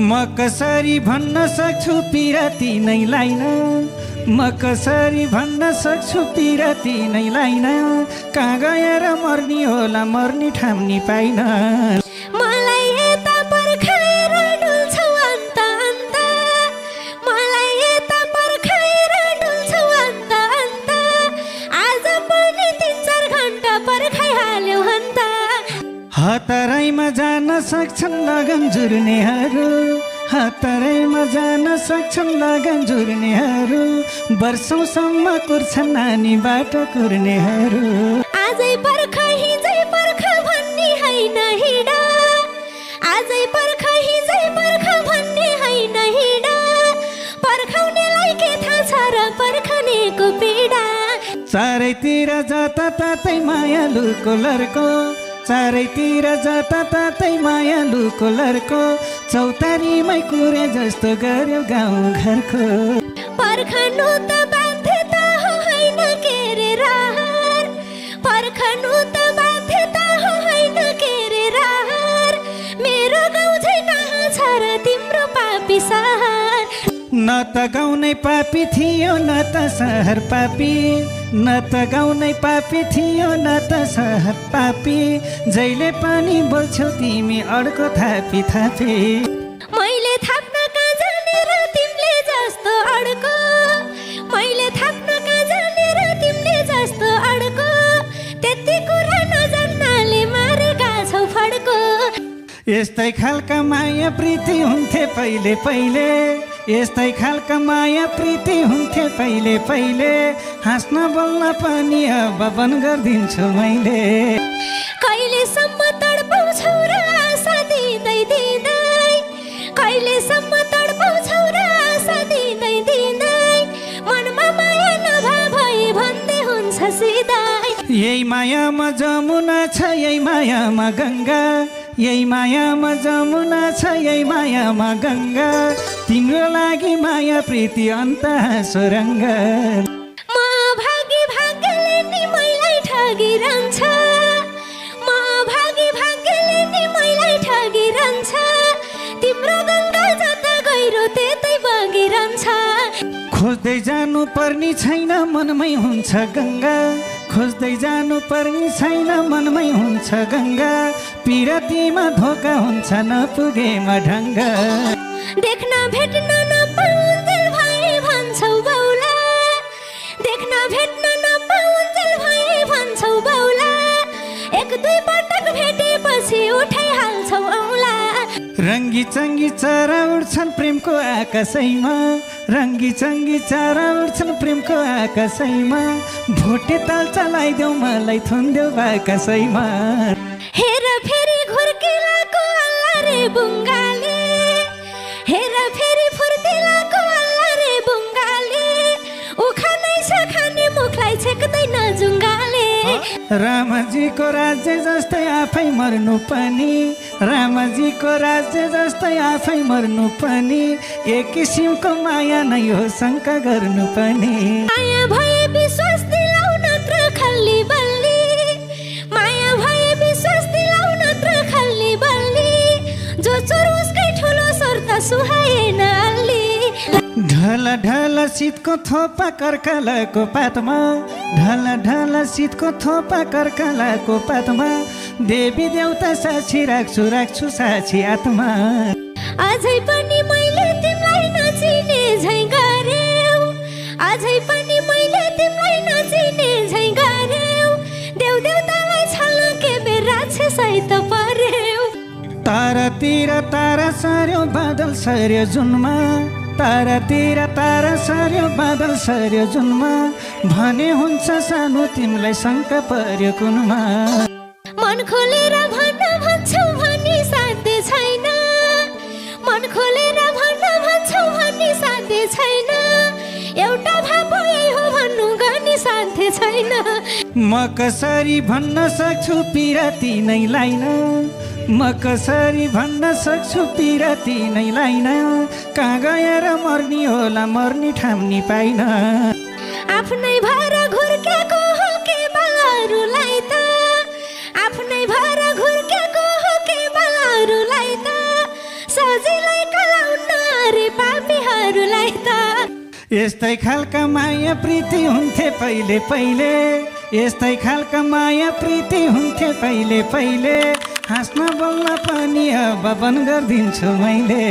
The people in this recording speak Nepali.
म कसरी भन्न सक्छु पिरती नै लाइन, म कसरी भन्न सक्छु पिरती नै लाइन, कहाँ गएर मर्नी होला मर्नी ठाम्नी पाइन। मलाई यता पर्खाएर डुल्छौ अन्त अन्त, मलाई यता पर्खाएर डुल्छौ अन्त अन्त, आज पनि 3-4 घण्टा पर्खाइहाल्यौ अन्त। हतरैमा जान सक्छन् लगन जुर्नेहरू, हतरैमा जान सक्छन् लगन जुर्नेहरू, वर्षौसम्म कुर्छन् नानी बाटो कुर्नेहरू। आजै पर्ख हिजै पर्ख भन्ने होइन हिँड, आजै पर्ख हिजै पर्ख भन्ने होइन हिँड, पर्खाउनेलाई के थाहा छ र पर्खनेको पीडा। चारैतिर जताततै मायालुको लर्को, चारैतिर जताततै मायालुको लर्को, चौतारीमै कुरे जस्तो गर्यो गाउँ घरको। पर्खनु त बाध्यता हो होइन के रे रहर, पर्खनु त बाध्यता हो होइन के रे रहर, मेरो गाउँ झै कहाँ छ र तिम्रो पापी सहर। न त गाउँ नै पापी थियो न त सहर पापी, न त गाउँ नै पापी थियो न त सहर पापी, जहिले पनि बोल्छौ तिमी अड्को थापी थापी। मैले थाप्न कहाँ जाने र तिमीले जस्तो अड्को, मैले थाप्न कहाँ जाने र तिमीले जस्तो अड्को, त्यति कुरा नजान्नाले मारेका छौ फड्को। यस्तै खालका माया प्रीति हुन्थे पहिले पहिले, यस्तै खालका माया प्रीति हुन्थे पहिले पहिले, हाँस्न बोल्न पनि अब बन्द गरिदिन्छु मैले। कहिलेसम्म तडपाउँछौ र आशा दिँदै दिँदै, कहिलेसम्म तडपाउँछौ र आशा दिँदै दिँदै, मनमा माया नभए भए भन्दै हुन्छ सिधै। यही मायामा जमुना छ यही मायामा गङ्गा, यही मायामा जमुना छ यही मायामा गङ्गा, तिम्रो लागि माया प्रीति अन्त सुरङ्ग। म भागी भाग्यले नि मैलाई ठगिरहन्छ, म भागी भाग्यले नि मैलाई ठगिरहन्छ, तिम्रो गङ्गा जता गहिरो त्यतै बगिरहन्छ। खोज्दै जानु पर्ने छैन मनमै हुन्छ गङ्गा, खोज्दै जानु पर्ने छैन मनमै हुन्छ गङ्गा, पिरतीमा धोका हुन्छ नपुगेमा ढङ्गा। देख्न भेट्न नपाउन्जेल भए भन्छौ बाउला, देख्न भेट्न नपाउन्जेल भए भन्छौ बाउला, 1-2 पटक भेटेपछि उठाइहाल्छौ औँला। रङ्गी चङ्गी चरा उड्छन् प्रेमको आकाशैमा, रङ्गी चङ्गी चरा उड्छन् प्रेमको आकाशैमा, भोटे ताल चलाइदेऊ मलाई थुन्देऊ बाकसैमा। हेर फेरि घुर्किलाको अल्ला रे बुङ्गाले, हेर फेरि फुर्तिलाको अल्ला रे बुङ्गाले, उखानै छ खाने मुखलाई छेक्दैन जुङ्गाले। रामजीको राज्य जस्तै आफै मर्नु पनि, रामजीको राज्य जस्तै आफै मर्नु पनि, एक किसिमको माया नै हो शङ्का गर्नु पनि। माया भए विश्वास दिलाउन नत्र खल्ली बल्ली, माया भए विश्वास दिलाउन नत्र खल्ली बल्ली, जो चोर उसकै ठुलो स्वर त सुहाएन अल्ली। ढल ढल शीतको थोपा कर्कलाको पातमा, ढल ढल शीतको थोपा कर्कलाको पातमा, देवी देउता साक्षी राख्छु राख्छु साक्षी आत्मा। अझै पनि मैले तिमीलाई नचिने झै गर्यौ, अझै पनि मैले तिमीलाई नचिने झै गर्यौ, देउ देउतालाई छल्न के बेर राक्षसै त पर्यौ। तारातिर तारा सर्यो बादल सर्यो जुनमा, तारातिर तारा सर्यो बादल सर्यो जुनमा, भने हुन्छ सानो तिमीलाई शङ्का पर्यो कुनमा। मन खोलेर भन्न भन्छौ भन्ने साध्य छैन, मन खोलेर भन्न भन्छौ भन्ने साध्य छैन, एउटा भापो यही हो भन्नु गर्ने साध्य छैन। म कसरी भन्न सक्छु पिरती नै लाइन, म कसरी भन्न सक्छु पिरती नै लाइन, कहाँ गएर मर्नी होला मर्नी ठाम्नी पाइन। आफ्नै भएर घुर्केको हो के बलहरूलाई त, आफ्नै भएर घुर्केको हो के बलहरूलाई त, सजिलै कला यस्तै खालका माया प्रीति हुन्थे पहिले पहिले यस्तै खालका माया प्रीति हुन्थे पहिले पहिले हाँस्न बोल्न पनि अब बन्द गरिदिन्छु मैले